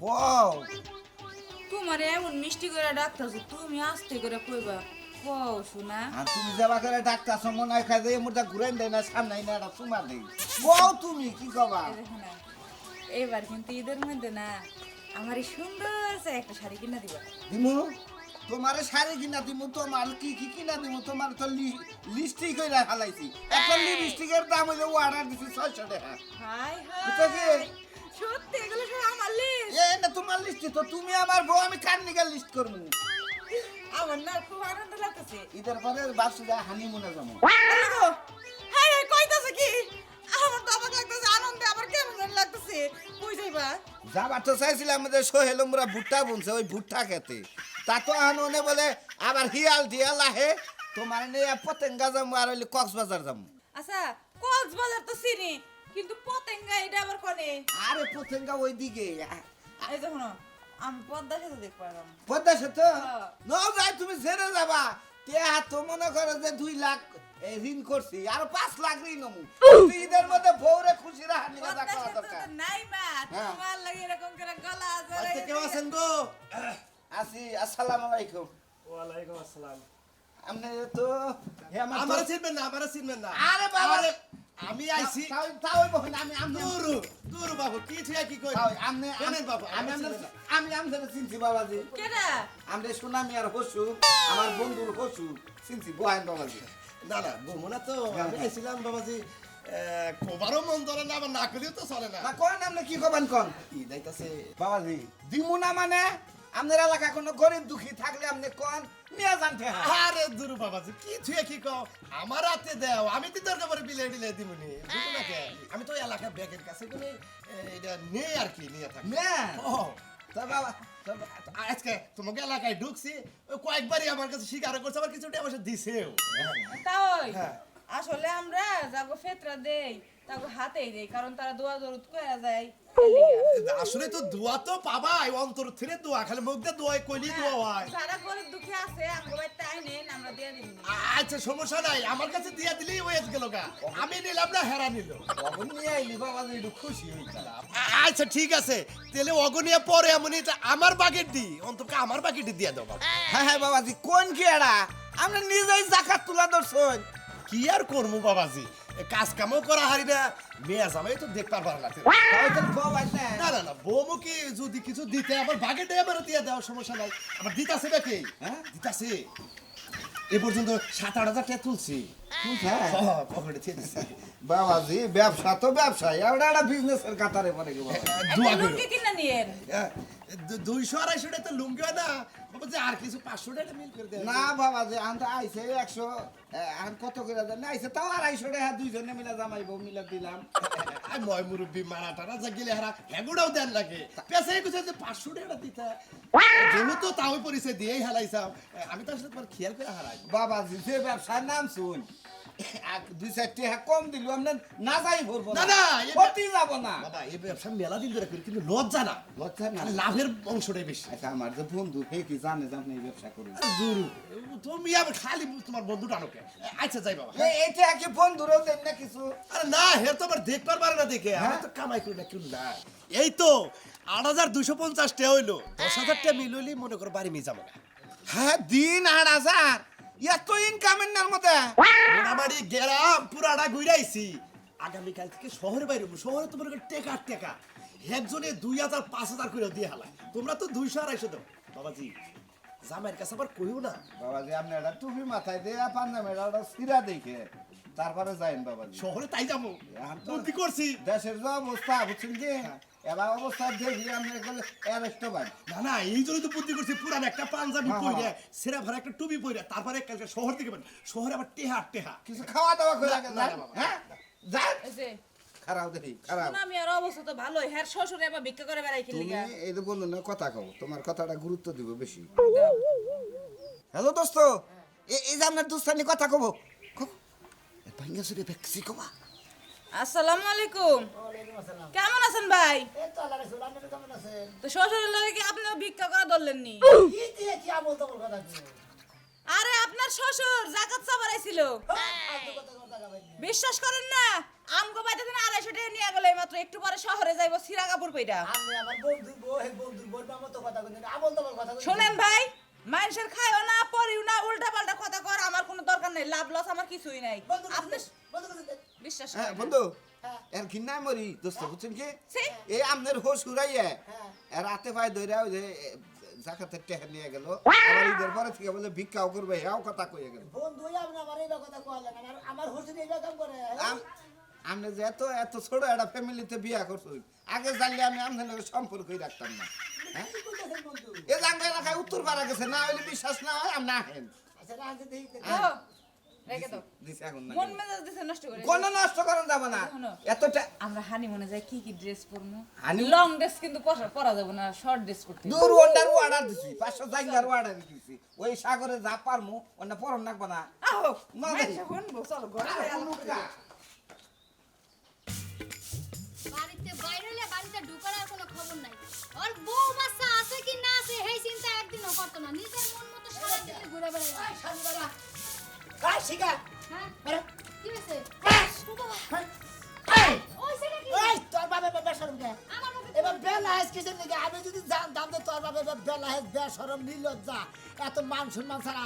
কও তোমারে এমন মিষ্টি করে ডাকতাছো তুমি আস্তে করে কইবা কও শোনা আর তুমি যাবা করে ডাক্তার মনে হয় খাই দিয়ে মোটা ঘুরাই দেয় না সামনে না এটা চুমা দেই কও তুমি কি কবা এই দেখো না এবার কিন্তু ঈদের মধ্যে না আমার এই সুন্দর সে একটা শাড়ি কিনা দিবা দিমু তোমার শাড়ি কিনা দিমু তোমার কি কি কিনা দিমু তোমার তো লিপস্টিক কইরা হালাইছি একটা লিপস্টিকের দাম হইলো অর্ডার দিছি 600 টাকা হাই বুঝছো কি? হাই সত্যি এগুলো সব আমার লিস্ট এই না তোমার লিস্ট তো তুমি আমার বউ আমি কার নিগা লিস্ট করব আমার না খুব আনন্দ লাগতেছে ঈদের পরে বাসুদা হানিমুনে যাবো হাই হাই কইতাছে কি আমার তো অবাক লাগতেছে আনন্দে আমার কেমন জানি লাগতেছে কই যাইবা যাবার তো চাইছিলাম আমাদের সোহেল আমরা ভুট্টা বুনছে ওই ভুট্টা খেতে তা তো আননে বলে আবার হিয়াল টিয়াল আহে তোমার নিয়ে পতেঙ্গা যাবো আর হইলে কক্সবাজার যাবো আচ্ছা কক্সবাজার তো চিনি কিন্তু পতেঙ্গা এটা আবার কোনে আরে পতেঙ্গা ওই দিকে এই দেখো আমি পদ্মা সেতু দেখ পারলাম পদ্মা সেতু হ্যাঁ। ন যাই তুমি ছেড়ে যাবা তে তো মনে করো যে 2 লাখ ঋণ করছি আর 5 লাখ ঋণ নমু ঈদের মধ্যে বউরে খুশি রাখা নিয়ে পদ্মা দেখা সেতু দরকার তো নাই মা হ্যাঁ। তোমার লাগে এরকম করে গলা জড়াই আচ্ছা কেমন আছেন গো? আসি আসসালামু আলাইকুম ওয়ালাইকুম আসসালাম। আপনি তো হে আমার আমারে চিনবেন না, আমারে চিনবেন না। আরে বাবা আরে, আমি আইছি তাও তাও বহিন আমি দুরু, দুরু বাবু, কি থুয়া কি কই? তাও আমি শোনেন বাবু, আমি আমারে চিনবেন না। আমি আমদের চিনছি বাবাজি কেডা আমরা সুনামি আর হসু আমার বন্ধুর হসু চিনছি বহান বাবাজি না না, বমুনা তো আমি আইছিলাম বাবাজি, কোবারও মন ধরে না, আবার না করলেও তো চলে না। না কোন আপনি কি করবেন কোন কি দাইতাছে? বাবাজি দিমু না মানে আমাদের এলাকা কোনো গরিব দুঃখী থাকলে আপনি কোন নিয়ে জানতে হয় আরে দুরু বাবাজি, কি থুয়া কি কও? আমার হাতে দাও, আমি তো দরকার পরে বিলে বিলে দিমুনি। বুঝো না কে? আমি তো এলাকা ব্যাগের কাছে কোনে এটা নেই আর কি নিয়ে থাকি। নেন ও তা বাবা আজকে তোমাকে এলাকায় ঢুকছি, ওই কয়েকবারই আমার কাছে স্বীকার করছে, আবার কিছুটা আমার সাথে দিছেও। তাই হ্যাঁ। আসলে আমরা যাগো ফেতরা দেই তাগো হাতেই দেই কারণ তারা দোয়া দরুদ কইরা যায় আসলে তো দোয়া তো পাবাই, অন্তর থেকে দোয়া, খালি মুখ দিয়ে দোয়া কইলি দোয়া হয়। যারা গরিব দুঃখী আছে আমগো বাড়িতে আইনেন আমরা দিয়ে দিন আচ্ছা সমস্যা নাই, আমার কাছে দিয়ে দিলেই হয়ে গেল গা, আমি নিলাম না হেরা নিল। তখন নিয়ে আইলি বাবাজি একটু খুশি হইতাম আচ্ছা ঠিক আছে, তাহলে অগনিয়া পরে এমন আমার বাকেট দি, অন্তত আমার বাকেট দিয়ে দাও বাবা। হ্যাঁ হ্যাঁ বাবাজি কোন কি এরা আমরা নিজেই জাকাত তুলা ধরছই কি আর করবো বাবাজি, কাজ কামও করা হারি না, মেয়ে জামাই তো দেখতে পারবা না। তাহলে বাবা না না না না, বৌমুখী যদি কিছু দিতে আমার বাগেটে আমার দিয়ে দেওয়ার সমস্যা নাই, আমার দিতাছে নাকি? হ্যাঁ? দিতাছে, এ পর্যন্ত 7-8 হাজার টাকা তুলছি, হ্যাঁ পকেটে দিয়ে দিছি। বাবাজি ব্যবসা তো ব্যবসায় আমরা একটা বিজনেসের কাতারে পড়ে গেল দোয়া করো। লুঙ্গি কিনা নিয়েন 200-250 টাকা তো লুঙ্গি হয় না বাবা, যে আর কিছু 500 টাকা মিল করে দেয় না বাবাজি আমরা আইছে 100 আর কত করে দেন আইছে তাও 250 টাকা দুইজনে মিলে জামাইবো মিলে দিলাম আর ময় মুরব্বী মারা টারা যা গেলে হারা এগুড়াও দেন লাগে, পেছাই কিছু যে 500 টাকা দিতে যেহেতু তাও পরিচয় দিয়েই হালাইছাও, আমি তো আসলে তোমার খেয়াল করে হারাই। বাবাজি যে ব্যবসার নাম শুন 2-4 টাকা কম দিল আমরা না যাই ভরবো না, না, এ- ক্ষতি যাব না বাবা এই ব্যবসা মেলা দিন ধরে করি, কিন্তু লজ্জা না, লজ্জা না খালি লাভের অংশটাই বেশি। আচ্ছা আমার যে বন্ধু হে কি জানে যে আপনি এই ব্যবসা করেন জরুর, তুমি আবার খালি তোমার বন্ধুটা আনোকে। আচ্ছা যাই বাবা। এটা কি বন্ধুরাও দেন না কিছু আরে না, হে তো আবার দেখবার পারে না দেখে, আমি তো কামাই করি না কেউ না। এই তো 8,250 টাকা হইলো, 10,000 টাকা মিল হইলেই মনে করো বাড়ি নিয়ে যাবো না। হ্যাঁ দিন 8,000 এত ইনকামের নার মধ্যে মোটামুটি গেরাম পুরাটা ঘুরাইছি, আগামীকাল থেকে শহরে বাইরে হবো। শহরে তো মনে করো টেকা টেকা একজনে 2,000-5,000 করে দিয়ে হালায়, তোমরা তো 200-250 দাও। বাবাজি জামাইয়ের কাছে আবার কইও না। বাবাজি আপনি একটা টুপি মাথায় দিয়ে পাঞ্জাবের একটা সিরা দেখে তারপরে যাইন বাবাজি শহরে তাই যাবো, এখন তো বুদ্ধি করছি। দেশের যে অবস্থা বুঝছেন কি এবার অবস্থা দেখি আমরা এগুলো অ্যারেস্ট বাই না না, এই জন্যই তো বুদ্ধি করছি, পুরান একটা পাঞ্জাবি হ্যাঁ, পরে সেরা ভরা একটা টুপি পরে তারপরে কালকে শহর থেকে বের। শহরে আবার টেহা টেহা। কিছু খাওয়া দাওয়া করে আগে না, যান না, বাবা। হ্যাঁ যান এই যে খারাপ দেখি খারাপ আমি আর অবস্থা তো ভালোই হ্যার শ্বশুরে আবার ভিক্ষা করে বেড়াই খেলি তুমি এই যে বললো না কথা কও তোমার কথাটা গুরুত্ব দিব বেশি দাও। হ্যালো দোস্ত এই যে আপনার দুস্তানি কথা কব ভাঙ্গা সুরে বেশি কবা আসসালামু আলাইকুম কেমন আছেন ভাই তো শ্বশুরের লগে কি আপনিও ভিক্ষা করা ধরলেন নি আরে আপনার শ্বশুর জাকাত চাবার আইছিল বিশ্বাস করেন না আমগো বাইতে দিন 250 টাকা নিয়ে গেল মাত্র একটু পরে শহরে যাইবো সিরা কাপড় পইরা আমি আমার বন্ধু বউ হে বন্ধুর বোর মতো কথা কইনি আমল তোমার কথা কইনি শুনেন ভাই মানুষের খায়ও না পরিও না উল্টা পাল্টা কথা কর আমার কোনো দরকার নাই লাভ লস আমার কিছুই নাই আপনি বিশ্বাস হ্যাঁ করেন বন্ধু হ্যাঁ। এর ঘিন্নাই মরি দোস্ত বুঝছেন কি সে? এই আমনের হোস উড়াইয়া হ্যাঁ। রাতে পায় ধরে ওই যে জাকাতের টেহা নিয়ে গেল আবার ঈদের পরে থেকে বলে ভিক্ষাও করবে হেও কথা কইয়া গেল বন্ধু আপনি আমার এই কথা কইলেন আমার হোসেন এই কাম করে আপনি যে এত এত ছোট একটা ফ্যামিলিতে বিয়া করছো আগে জানলে আমি আপনার লগে সম্পর্কই রাখতাম না হ্যাঁ কি কইতেছেন বন্ধু এ জাঙ্গা এলাকায় উত্তর পাড়া গেছে না হইলে বিশ্বাস না হয় আমি না হেন আচ্ছা রাখতে দেই ও রেখে দাও দিছে এখন না মন মেজাজ দিছে নষ্ট করে কোন নষ্ট করেন যাব না শোনো। এতটা আমরা হানিমুনে যাই কি কি ড্রেস পরমু হানি- লং ড্রেস কিন্তু পরা যাবে না শর্ট ড্রেস পরতে হবে। দূর অর্ডার অর্ডার দিছি 500 জাঙ্গার অর্ডার দিছি ওই সাগরে যা পারমু ওনা পরম নাকবা না আহো না মাইসা দেখি। শুনবো চলো ঘরে যাই আলাপ করি। বাড়িতে বাইরে হলে বাড়িতে ঢুকার আর কোনো খবর নাই ওর বউ বাচ্চা আছে কি না আছে এই চিন্তা একদিনও করতো না নিজের মন মতো সারা দিন ঘুরে বেড়ায় শালি বাবা কাই শিকা হ্যাঁ আরে কি হয়েছে এই ওই ছেলে কি এই তোর বাবা বেশরম কে আমার মুখে এবার বেলা হাস কিসের নিকে আমি যদি জানতাম যে তোর বাবা বেলা হাস বেশরম নির্লজ্জা এত মান সম্মান ছাড়া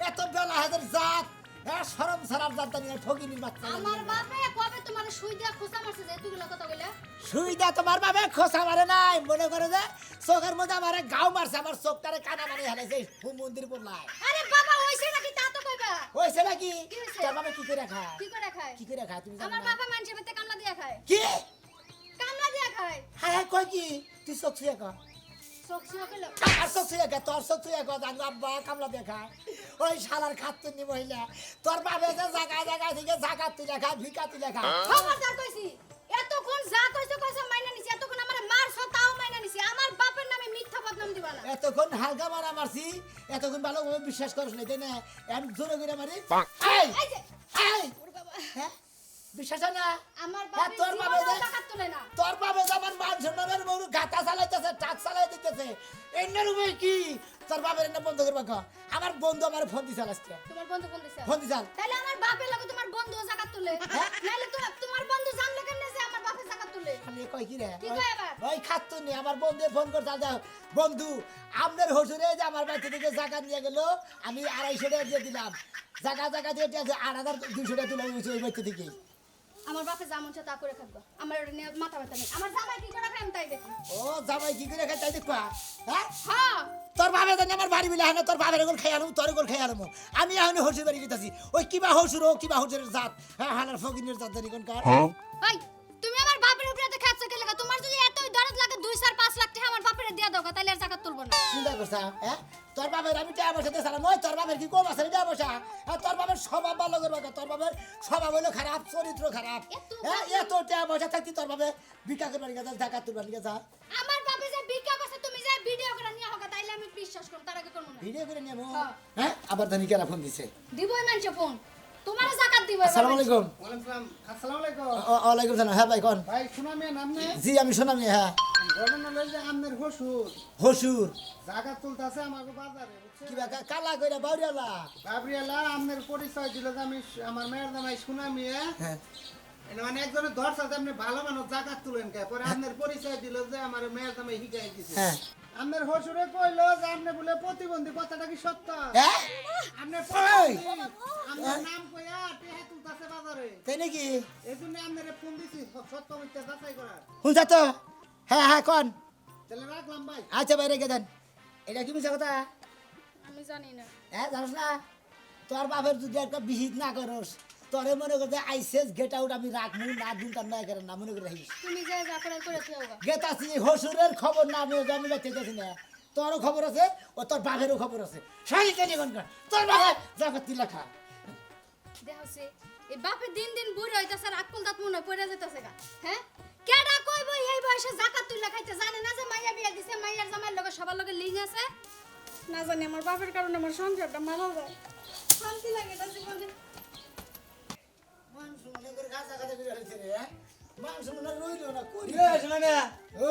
এত বেলা হাসের জাত হ্যাঁ শরম ছাড়ার জাত নিয়ে ঠকিনির বাচ্চা আমার বাপে কবে তোমার সুই দিয়া খোসা মারছে যে এতগুলো কথা কইলা সুইদা তোমার বাবা খোসা মারে নাই মনে করে যে চোখের মধ্যে আমার গাও মারছে আমার চোখটারে কানা মারি হারাইছে মন্দির পড়লাই আরে বাবা হইছে নাকি তা তো কইবা হইছে নাকি কি হইছে? তোর বাবা কি করে খায় কি করে খায় কি করে খায় তুমি জানো আমার না? বাবা মানুষের পেতে কামলা দিয়া খায় কি কামলা দিয়া খায় হ্যাঁ হ্যাঁ কই কি তুই চোখ ছুঁয়ে কর সক্সিও কইলো আর চোখ ছুঁয়ে কর তোর চোখ ছুঁয়ে কর জানো আব্বা কামলা দেখা ওই শালার খাতুন নি মহিলা তোর বাবা যে জায়গায় থেকে জাকাত তুলে খায় ভিকা তুলে খায় খবরদার কইছি এতক্ষণ যা কইছো মাইনা নিছি এতক্ষণ আমারে মারছো তাও মাইনা নিছি আমার বাপের নামে মিথ্যা বদনাম দিবা না এতক্ষণ হালকা মারা মারছি এতক্ষণ ভালোভাবে বিশ্বাস করিস না তাই না আমি জোরে করে মারি এই এই যে এই ওরে বাবা হ্যাঁ বিশ্বাস হয় না আমার হ্যাঁ, বাপের তোর বাবা জীবনেও যে- টাকা তোলে না তোর বাবা যেমন মান সম্মানের বউ গাতা চালাইতেছে টাক চালাই দিতেছে এন্নের উপরে কি তোর বাবার এনে বন্ধ করবা ক আমার বন্ধু আমার ফোন দিছে আজকে তোমার বন্ধু কোন দিছে ফোন দিছাল তাহলে আমার বাপের লাগে তোমার বন্ধু জাকাত তুলে হ্যাঁ? নাইলে তোমার বন্ধু জানলে কেন যে আমার বাপের জাকাত তুলে খালি কই কি রে কি কয় আবার? ওই খাত্তু নি আমার বন্ধু ফোন করতে দাও বন্ধু আপনার হসুরে যে আমার বাড়ি থেকে জায়গা নিয়ে গেল আমি 250 টাকা দিয়ে দিলাম জায়গা দিয়ে 8200 টাকা তুলে হইছে ওই বাড়ি থেকে আমার বাপে যেমন তা করে থাকবো আমার ওটা নিয়ে মাথা ব্যথা নেই আমার জামাই কি করে খাই আমি তাই দেখি ও জামাই কি করে খাই তাই দেখবা হ্যাঁ হ্যাঁ তোর বাবা জানি আমার বাড়ি মিলে হানো তোর বাবার এগুলো খাই আলম তোর এগুলো খাই আলম আমি এখন হসুর বাড়ি গেছি ওই কিবা হসুর ও কিবা হসুরের জাত হ্যাঁ হালার ফকিনের জাত জানি কোন কার ভাই তুমি আমার বাপের উপরে এত খাচ্ছে কে লাগা তোমার যদি এতই দরদ লাগে 2-4-5 লাখ টাকা আমার বাপের দিয়ে দাও তাহলে আর জাকাত তুলবো না চিন্তা করছা হ্যাঁ তোর বাবার আমি টাকা পয়সা দিয়ে সালাম ওই তোর বাবার কি কম আছে টাকা পয়সা হ্যাঁ তোর বাবার স্বভাব ভালো করবে তোর বাবার স্বভাব হলো খারাপ চরিত্র খারাপ হ্যাঁ এত টাকা পয়সা থাকতি তোর বাবা ভিক্ষা করবার গেছে জাকাত তুলবার গেছে আমার বাপে যে ভিক্ষা করছে তুমি যে ভিডিও করে নিয়ে হোক তাইলে আমি বিশ্বাস করব তার আগে করব না ভিডিও করে নেবো হ্যাঁ। হ্যাঁ আবার জানি কেরা ফোন দিছে দিবই মানছে ফোন তোমারও জাকাত দিবই আসসালামু আলাইকুম আসসালামু আলাইকুম ওয়ালাইকুম সালাম হ্যাঁ ভাই কোন ভাই শুনামিয়া নাম নে জি আমি শোনামি হ্যাঁ ঘটনা হলো যে আমনের হসুর হসুর জায়গা তুলতাছে আমাকে বাজারে বুঝছেন কিবা কালা কইরা বাউরিয়ালা বাবরিয়ালা আমনের পরিচয় দিল যে আমি আমার মেয়ের দামাই শুনামিয়া হ্যাঁ এটা মানে একজনের ধরছে যে আপনি ভালো মানুষ জায়গা তুলেন কে পরে আমনের পরিচয় দিল যে আমার মেয়ের দামাই হিগাই দিছে হ্যাঁ আমনের হসুরে কইলো যে আপনি বলে প্রতিবন্ধী কথাটা কি সত্য হ্যাঁ আপনি এই! আমার নাম কইয়া টেহা তুলতাছে বাজারে তাই নাকি এজন্য আপনারে ফোন দিছি সত্য মিথ্যা যাচাই করার শুনছা তো হ্যাঁ হ্যাঁ কোন তাহলে রাখলাম ভাই আচ্ছা ভাই রেখে দেন এটা কি মিছা কথা আমি জানি না হ্যাঁ জানোস না তোর বাপের যদি একটা বিহিত না করস তোরে মনে করতে আইসেস গেট আউট আমি রাখমু না দিন তার না করেন না মনে করে রাখিস তুমি যে যা করার করে থিওগা গেট আছি হসুরের খবর না আমি বাইতে গেছি না তোরও খবর আছে ও তোর বাপেরও খবর আছে সারি কেন কর তোর বাপের জাগতি লেখা দেহছে এই বাপে দিন দিন বুড়ো হইতাছে আর আকল দাঁত মনে পড়ে যাইতাছে গা হ্যাঁ কেডা কইবো এই বয়সে জাকাত তুইলা খাইতে জানে না যে মাইয়া বিয়া দিছে মাইয়ার জামাইর লগে সবার লগে লিং আছে না জানি আমার বাপের কারণে আমার সংসারটা মারা যায় শান্তি লাগে না জীবনে মানুষ মনে করে গাছা গাছা করে হয়েছে রে মানুষ মনে রইল না করি শোনা না ও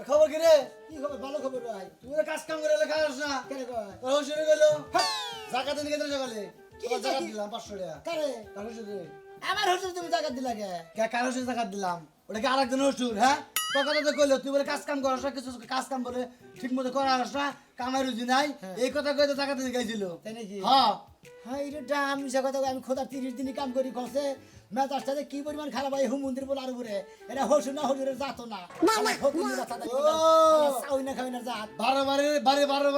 খবর কি রে? কি খবর? ভালো খবর ভাই। তুই তো কাজ কাম করে এলে খাস না। কেন কয়? তোর হুজুরে গেল। জাকাত দিতে গেছিল সকালে। কি তোর জাকাত কি? দিলাম 500 টাকা। কারে? কার হুজুরে? আমার হুজুর তুমি জাকাত দিলা কে? কার হুজুরে জাকাত দিলাম? ওটা কি আরেকজন হুজুর, হ্যাঁ? তোর কথা তো কইলো, তুই বলে কাজ কাম করস না, কিছু কাজ কাম বলে ঠিক মতো করাস না, কামাই রুজি নাই, এই কথা কইতে জাকাত দিতে গেছিল। তাই নাকি? হ্যাঁ। হ্যাঁ এটা আমি মিশা কথা কই, আমি খোদা 30 দিনই কাম করি কসে মেজাজটা যে কি পরিমাণ খারাপ হয় হুম মন্দির বলার উপরে এটা হসু না হুজুরের জাত না আমার ফকুনি কথা তাই চাউই না খাই না জাত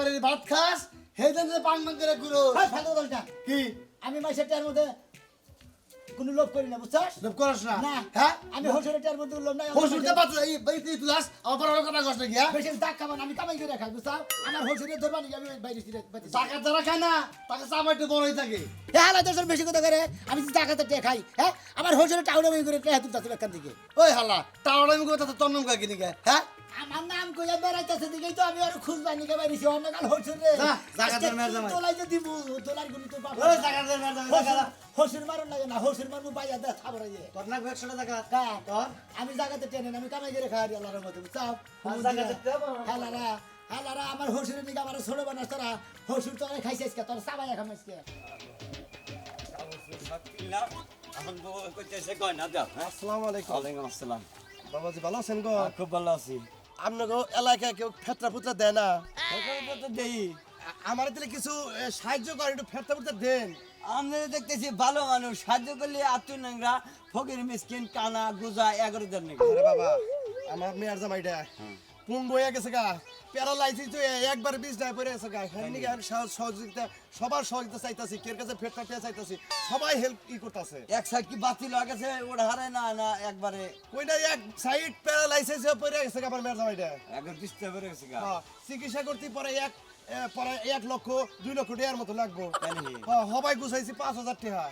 বারে ভাত খাস, হেদিন যে পাং পাং করে ঘুরো। হ্যাঁ ফালতু দলটা কি? আমি মাসের টার মধ্যে কোনো লোভ করি না বুঝছস লোভ করস না? না হ্যাঁ? আমি হসুরের টার মধ্যে লোভ নাই হুজুরতে বাচ্চা এই বাইতে তুলাস, আবার বড় কথা কষ্ট কি, হ্যাঁ? বেশি দাগ খাবার আমি কামাই করে খাই বুঝছস আমার হসুরের ধরবা নাকি আমি বাইরে ছিড়ে বাইতে জাকাত যারা খায় না, তাকে চামড়া একটু বড়ই থাকে। হ্যাঁ দর্শন বেশি কথা করে আমি টাকাতে টে খাই হ্যাঁ আমার হসুরের টাউনে আমি করে টে তুলতাছি এখান থেকে ওই হালা, টাওয়ার আমি কথা তোর নাম কাকি নিকে, হ্যাঁ? আমার নাম কইয়া বেড়াইতেছে দিকেই তো আমি আর খুঁজবা নিকে বাইরেছি অন্য কাল হসুর রে যা, জাকাতের মেয়ের জামাই। তোলাই যে দিব তোলার গুলি তো বাবা ওই জাকাতের মেয়ের জামাই, জাকাত। হসুর মারুন লাগে না হসুর মারমু বাইয়া দে খাবার আইয়ে তোর নাক 100 টাকা জাকাত। কা তোর? আমি জায়গাতে টেনে আমি কামাই করে খাই আল্লাহর মতো চাও আর জাকাতের টাকা? হালারা আমার হসুরের দিকে আমার ছোট বানাস তোরা হসুর তোরা খাইছিস কে তোর সাবাইয়া খামাইছ কে আসসালামু আলাইকুম। ওয়ালাইকুম আসসালাম। বাবাজি ভালো আছেন গো? খুব ভালো আছি। আপনাকে এলাকায় কেউ ফেতরা ফুতরা দেয় না? সরকারি তো দেই। আমার দিলে কিছু সাহায্য করে, একটু ফেতরা ফুতরা দেন। আমরা দেখতেছি ভালো মানুষ, সাহায্য করলে আত্মীয় নাংরা ফকির মিসকিন কানা গুজা 11 জন নাকি। আরে বাবা, আমার মেয়ের জামাইটা পুঙ্গ হয়ে গেছে গা, প্যারালাইসিস হয়ে একবার বিছনায় পড়ে গেছে গা। হ্যাঁ নাকি আমি সহযোগিতা, সবার সহযোগিতা চাইতাছি, কের কাছে ফেতরা টেয়া চাইতাছি, সবাই হেল্প করতেছে। এক সাইড কি বাতিল হয়ে গেছে, ওটা হারে না না একবারে কইনা এক সাইড প্যারালাইসিস হয়ে পড়ে গেছে গা আমার মেয়ের জামাইটা। একবার ডিস্টার্ব হয়ে গেছে গা। হ্যাঁ, চিকিৎসা করতে পরে পরে 1 লক্ষ 2 লক্ষ টাকার মতো লাগবো। তাই নাকি? হ্যাঁ, হবাই গুছাইছি 5,000 টাকা।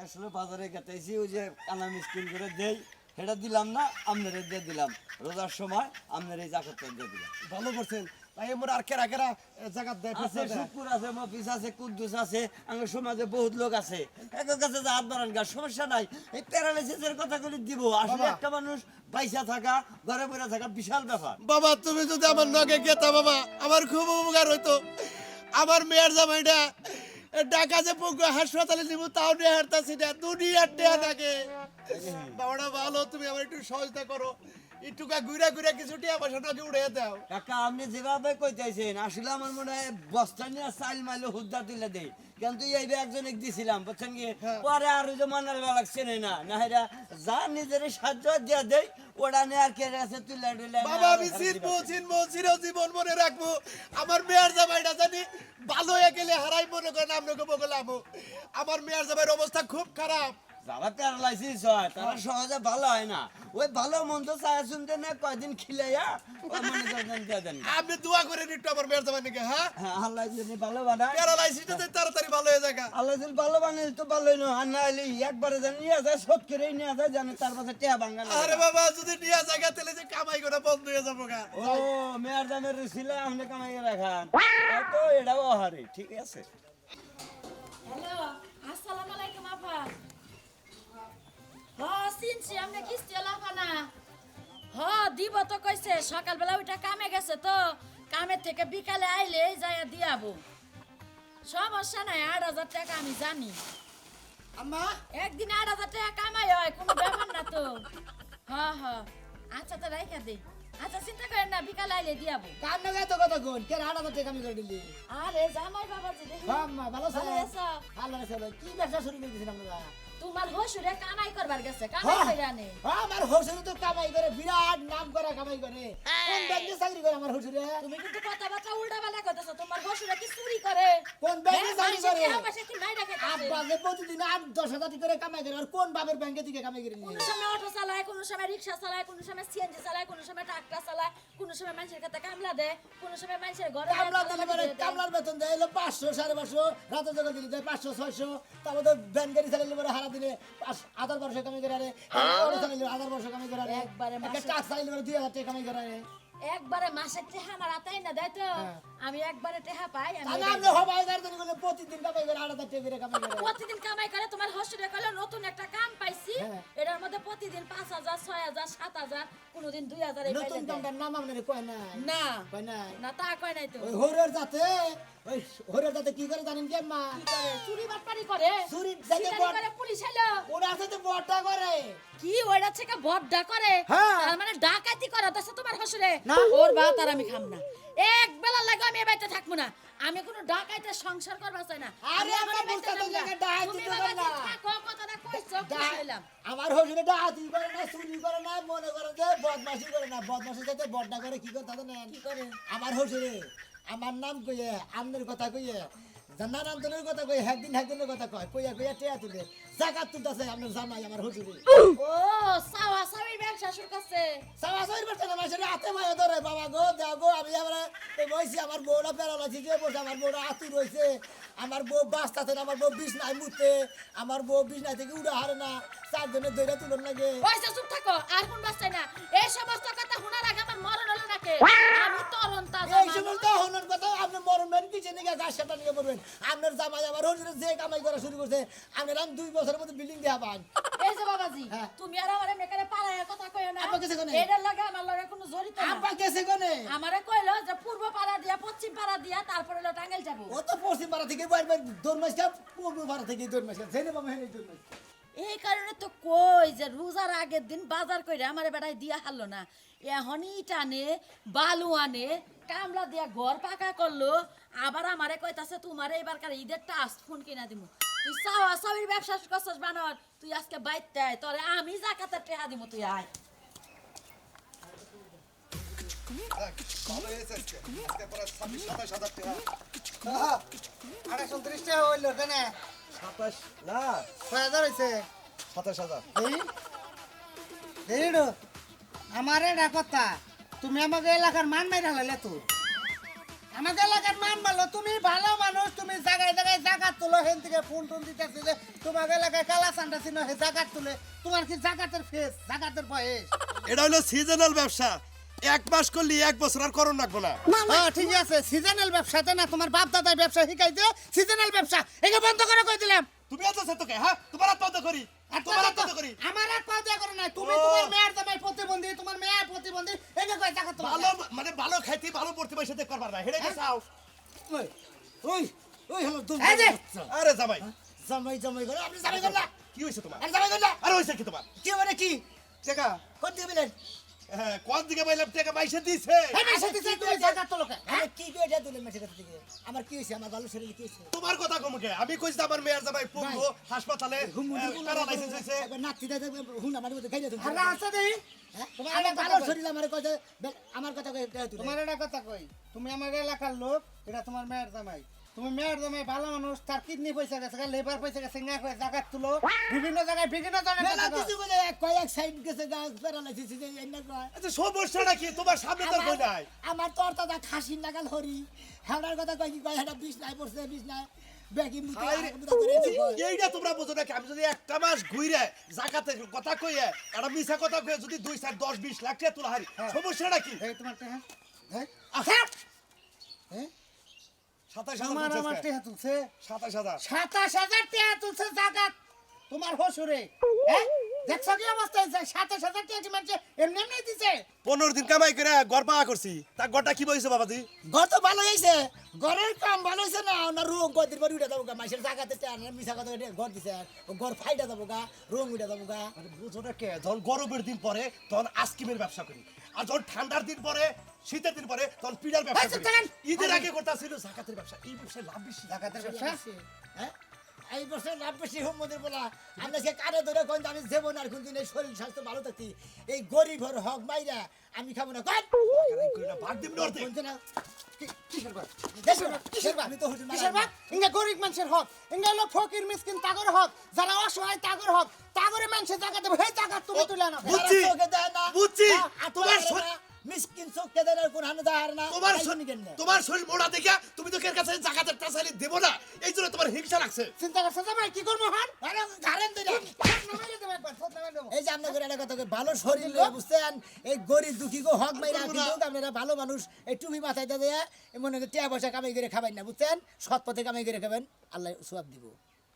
আসলে বাজারে গেতেছি, ওই যে কানা মিসকিন করে দেই, সেটা দিলাম না, আপনারে দিয়ে দিলাম। রোজার সময় আপনার এই জাকাতটা দিয়ে দিলাম। ভালো করছেন। তাই মোর আর কেরা কেরা জায়গা দেয় আছে ফেতরা দেয়? শুকুর আছে, মফিস আছে, কুদ্দুস আছে, আমার সমাজে বহুত লোক আছে। একের কাছে যা হাত বাড়ান গা, সমস্যা নাই। এই প্যারালাইসিসের কথা করে দিব। আসলে বাবা। একটা মানুষ পয়সা থাকা, ঘরে বসে থাকা বিশাল ব্যাপার। বাবা তুমি যদি আমার নগে গেতা বাবা, আমার খুব উপকার হইতো। আমার মেয়ের জামাইটা ঢাকা যে পঙ্গু হাসপাতালে দিব, তাও নিয়ে হারতাছি না, দুনিয়ার টেয়া থাকে। বাবাটা ভালো, তুমি আমার একটু সহযোগিতা করো, একটু ঘুরে ঘুরে কিছু টিয়া পয়সা নগে উড়ে দাও। কাকা আপনি যেভাবে কইতেছেন, আসলে আমার মনে হয় বস্তা নিয়ে চাল মাইলে হুদ্দা তুলে দেয়। কিন্তু এই একজনে দিছিলাম, বুঝছেন কি? পরে আর ওই যে মানার বেলা চেনে না, না এরা যা নিজের সাহায্য দিয়ে দেয়, ওটা নিয়ে আর কে আছে তুলে টুলে। বাবা আমি চিনবো চিরজীবন মনে রাখবো। আমার মেয়ের জামাইটা জানি ভালো হয়ে গেলে হারাই মনে করেন আপনাকে বগলাম। আমার মেয়ের জামাইয়ের অবস্থা খুব খারাপ। যারা প্যারালাইসিস হয় তারা সহজে ভালো হয় না। ওই ভালো মন্দ চায় শুনতে না কয়দিন খিলাইয়া ওই মনে করেন দিয়ে দেন। আপনি দোয়া করেন একটু আমার মেয়ের জামাইকে। হ্যাঁ, হ্যাঁ, আল্লাহ যদি ভালো বানায়, প্যারালাইসিসটা যদি তাড়াতাড়ি ভালো হয়ে যায়। আল্লাহ যদি ভালো বানায় তো ভালোই নয়। আর না হলে একবারে যেন নিয়ে যায়, শোধ করে নিয়ে যায়, জানে তার পাশে টেয়া ভাঙা না। আরে বাবা যদি নিয়ে জায়গা তাহলে যে কামাই করে বন্ধ হয়ে যাবো গা। ও মেয়ার দামের ছিল, আপনি কামাই রাখান তো এটাও হারে। ঠিক আছে। হ্যালো আসসালামু আলাইকুম আপা হ্যাঁ চিনছি আপনি কিস্তি লাফা না হ্যাঁ দিব তো কইছে সকালবেলা ওইটা কামে গেছে তো কামের থেকে বিকালে আইলে যাইয়া দিয়াবো সমস্যা নাই 8,000 টাকা আমি জানি আম্মা একদিন 8,000 টাকা কামাই হয় কোনো ব্যাপার না তো হ্যাঁ হ্যাঁ আচ্ছা তো রাইখা দে আচ্ছা চিন্তা করেন না বিকালে আইলে দিয়াবো কার নাগে এত কথা কোন কে 8,000 টাকা আমি করে দিলি আরে জামাই বাবাজি দেখি হ্যাঁ আম্মা ভালো ভালো আছে আছো? ভালো আছে কি ব্যবসা শুরু করেছিস আমরা তোমার হসুরে কামাই করবার গেছে কামাই হ্যাঁ, কইরা নে আমার হসুরে তো কামাই করে বিরাট নাম করা কামাই করে কোন ব্যাংকে চাকরি করে আমার হসুরে তুমি কিন্তু কথাবার্তা উল্টাপাল্টা কইতেছো তোমার হসুরে কি চুরি করে কোন ব্যাংকে চাকরি করে আমাকে কি মাইরা খেতে আব্বা যে প্রতিদিন 8-10 হাজার করে কামাই করে আর কোন বাবের ব্যাংকে থেকে কামাই করে নিয়ে কোন সময় অটো চালায় কোন সময় রিকশা চালায় কোন সময় সিএনজি চালায় কোন সময় ট্রাক্টর চালায় কোন সময় মানুষের কাছে কামলা দেয় কোন সময় মানুষের ঘরে কামলা দিলে পরে কামলার বেতন দেয় হলো 500 550 রাতে জগা দিলে দেয় 500 600 তারপরে ভ্যান গাড়ি চালাইলে পরে হারা দিনে 1,500 কামাই করে আরে অটো চালাইলে 1,500 কামাই করে আরে একবারে একটা মাসে- ট্রাক চালাইলে পরে 2,000 টাকা কামাই করে আরে একবারে মাসে টেহা আমার আতাই না দেয় তো আমি একবারে টেহা পাই আমি তাহলে এটাই আপনি হবাই গার্ডেন করে প্রতিদিন কামাই করে 8,000 টাকা করে কামাই করে প্রতিদিন কামাই করে তোমার হসুরে কইলো নতুন একটা কাম পাইছি হ্যাঁ। এটার মধ্যে প্রতিদিন 5,000 6,000 7,000 কোনদিন 2,000 এই নতুন পাইলে দেয়। কামটার নাম আপনার কয় না না কয় না না তা কয় নাই তো ওই হরের জাতে ওই হরের জাতে কি করে জানেন কি মা কি করে চুরি বাটপারি করে চুরি জাতে সিটারি বড় করে পুলিশ আইলো ওরা আছে তো বড়টা করে কি ওইটা থেকে বড্ডা করে হ্যাঁ। তার মানে ডাকাতি করে দছে তোমার হসুরে না। ওর ভাত আর আমি খাম না এক বেলা লাগে আমি এ বাড়িতে থাকবো না আমি কোনো ডাকাইতে সংসার করবা চাই না আরে আমি আমরা আমার বাড়িতে বুঝতে তো থাকবো না। জায়গা ডাকাতি তুমি তো বাবাজি না। থাকো কথাটা কইছো কইলাম আমার হসুরে ডাহাতি করে না চুরি করে না মনে করে যে বদমাশি করে না বদমাশি যাতে বড়টা করে কি করে তাদের নেন কি করে আমার হসুরে আমার নাম কইয়ে আমনের কথা কইয়ে জান্নারান্তনের কথা কই একদিনের কথা কয় কইয়া কইয়া টেয়া তুলে জাকাত তুলতাছে আপনার জামাই আমার হসুরে ও সাওয়া সাবির ব্যবসা শুরু করছে সাবাসের বলতে না মাসের হাতে মায়া ধরে বাবা গো দাও গো আমি আবার এই বইছি আমার বউরা প্যারালাইসিস হয়ে বসে আমার বউরা আতুর রয়েছে আমার বউ বাঁচতাছে না আমার বউ বিছনায় মুতে আমার বউ বিছনায় থেকে উড়ে হারে না চারজনের দইরা তুলন লাগে পয়সা চুপ থাকো আর কোন বাচ্চা না এই সমস্ত কথা শোনার আগে আমার মরণ হলো নাকি আমি তরণ তাজা এই সমস্ত হনর কথা আপনি মরবেন কিছু নিয়ে গাছ সাটা নিয়ে মরবেন আপনার জামাই আমার হজুরে যে কামাই করা শুরু করছে আপনার আমি 2 বছরের মধ্যে বিল্ডিং দেয়া পান এই যে বাবাজি হ্যাঁ। তুমি আর আমারে মেকারে পাড়ায় কথা কইও না আপা কিছু কয় না। এটার লাগে আমার লাগে কোনো জড়িত না আপা কেসে কোনে আমারে কইলো যে পূর্ব পাড়া দিয়া পশ্চিম পাড়া দিয়া তারপরে হলো টাঙ্গাইল যাব ও তো পশ্চিম পাড়া থেকে বাইরে দৌড়মাইছে পূর্ব পাড়া থেকে দৌড়মাইছে জেনে বাবা হেনে দৌড়মাইছে এই কারণে তো কই যে রোজার আগের দিন বাজার কইরা আমারে বেটায় দিয়া হারলো না এখনই টানে বালু আনে কামলা দিয়া ঘর পাকা করলো আবার আমারে কইতাছে তোমারে এবারকার ঈদের টাস্ট ফোন কিনা দিমু তুই চাওয়া চাবির ব্যবসা করছস বানর তুই আজকে বাইতে আয় তোরে আমি জাকাতের টেহা দিমু তুই আয় আরে 29 টাকা হইলো কেন 27 না 6000 হইছে 27000 এই আমার এটা কথা তুমি আমাকে এলাকার মান মাইরা হলে তো আমাকে এলাকার মান মারলো তুমি ভালো মানুষ তুমি জায়গায় জায়গায় জাকাত তুলো হেন থেকে ফোন টোন দিতেছি যে তোমাকে এলাকায় কালা সান্টা ছিল হে জাকাত তুলে তোমার কি জাকাতের ফেস জাকাতের বয়স এটা হলো সিজনাল ব্যবসা এক মাস করলে এক বছর আর করণ রাখবো না হ্যাঁ ঠিক আছে সিজনাল ব্যবসাতে না তোমার বাপ দাদার ব্যবসা শিখাইতে সিজনাল ব্যবসা একে বন্ধ করে কই দিলাম তুমি এত তোকে হ্যাঁ তোমার আর বন্ধ করি আর তোমার আর বন্ধ করি আমার আর পা দেয়া করে না তুমি ও। তোমার মেয়ের জামাই প্রতিবন্ধী তোমার মেয়ে প্রতিবন্ধী একে কই জাকাত তুলো ভালো মানে ভালো খাইতে ভালো পড়তে পয়সা দিয়ে করবার না হেডে কে চাও ওই ওই ওই হলো এই যে। আরে জামাই জামাই জামাই করে আপনি জামাই করলা কি হইছে তোমার আর জামাই করলা আরে হইছে কি তোমার কি মানে কি টাকা কোন দিয়ে বলেন হ্যাঁ কোন দিকে পাইলাম টাকা পয়সা দিছে এই মাসে দিছে তুমি জাকাত তুলো কে আমি কি করে এটা দিলেন মেসে কথা থেকে আমার কি হইছে আমার ভালো শরীর কি হইছে তোমার কথা কমুকে আমি কইছি আমার মেয়ের জামাই পড়লো হাসপাতালে প্যারালাইসিস হইছে নাতি দাদা হুন আমার মধ্যে খাইলে তুমি আর আছে দেই তোমার আমার ভালো শরীর আমার কথা আমার কথা কই তুমি তোমার এটা কথা কই তুমি আমার এলাকার লোক এটা তোমার মেয়ের জামাই তুমি মেয়ের জামাই ভালো মানুষ তার কিডনি পয়সা গেছে লেবার পয়সা গেছে না কই জাকাত তুলো বিভিন্ন জায়গায় বিভিন্ন ধরনের মেলা কথা কও। কিছু বলে কয়েক সাইড গেছে গাছ প্যারালাইসিস যে এন্না কয় আচ্ছা সমস্যাটা কি তোমার সামনে তো কই নাই আমার তোর দাদা খাসির নাগাল হরি হেডার কথা কই কি কয় হেডা 20 নাই পড়ছে 20 নাই ব্যাগি মুতে এইটা তোমরা বুঝো নাকি আমি যদি একটা মাস ঘুরে জাকাতের কথা কইয়ে একটা মিছা কথা কইয়ে যদি 2 4 10 20 লাখ টাকা তোলা হারি সমস্যাটা কি এই তোমার টাকা হ্যাঁ হ্যাঁ 27000 আমার আমার টাকা তুলছে 27000 27,000 টাকা তুলছে জাকাত তোমার হসুরে হ্যাঁ দেখছো কি অবস্থা হয়েছে 27,000 টাকা কি মানুষ এমনি এমনি দিছে 15 দিন কামাই করে ঘর পাওয়া করছি তা ঘরটা কি বইছে বাবাজি ঘর তো ভালো হইছে ঘরের কাম ভালো হইছে না না রুম কয়দিন পর উঠে যাবো গা মাসের জায়গাতে টানে মিছা কথা কইতে ঘর দিছে ও ঘর ফাইটা যাবো গা রুম উঠে যাবো গা আরে বুঝো না কে যখন গরমের দিন পরে তখন আইসক্রিমের ব্যবসা করি আর যখন ঠান্ডার দিন পরে শীতের দিন পরে তখন পিঠার ব্যবসা আচ্ছা, করি থাকেন। ঈদের আগে করতেছিল জাকাতের ব্যবসা এই ব্যবসায় লাভ বেশি জাকাতের ব্যবসা হ্যাঁ এই বছর লাভ বেশি হোম মন্দির বলা আমরা সে কারে ধরে কোন আমি যাবো না আর কোন দিন এই শরীর স্বাস্থ্য ভালো থাকতি এই গরিব ঘর হক মাইরা আমি খাবো না কোন ভাগ দিবি নর্তে কোন না কিসের বাপ কিসের আমি তো হুজুর কিসের বাপ ইঙ্গা গরিব মানুষের হক ইঙ্গা হলো ফকির মিসকিন তাগর হক যারা অসহায় তাগর হক তাগরে মানুষের জায়গা দেবে হে জায়গা তুমি তুলে না বুঝছি বুঝছি তোমার মিসকিন চোখকে দেন কোন হানে দাঁড় না তোমার তাই শরীর কেন তোমার শরীর মোড়া দেখে তুমি তো এর কাছে জাকাতের টাসালি দেব না এই জন্য তোমার হিংসা লাগছে চিন্তা করছো জামাই কি করবো হার আরে ঘাড়েন দিলে নামাইলে দেবো একবার সব নামাই দেবো এই যে আপনাদের একটা কথা কই, ভালো শরীর লইয়া বুঝছেন এই গরিব দুঃখী গো হক মাইরা করবো না। কিন্তু আপনারা ভালো মানুষ এই টুপি মাথায় দিয়ে মনে করে টিয়া পয়সা কামাই করে খাবেন না বুঝছেন সৎ পথে কামাই করে খাবেন আল্লাহ সওয়াব দিব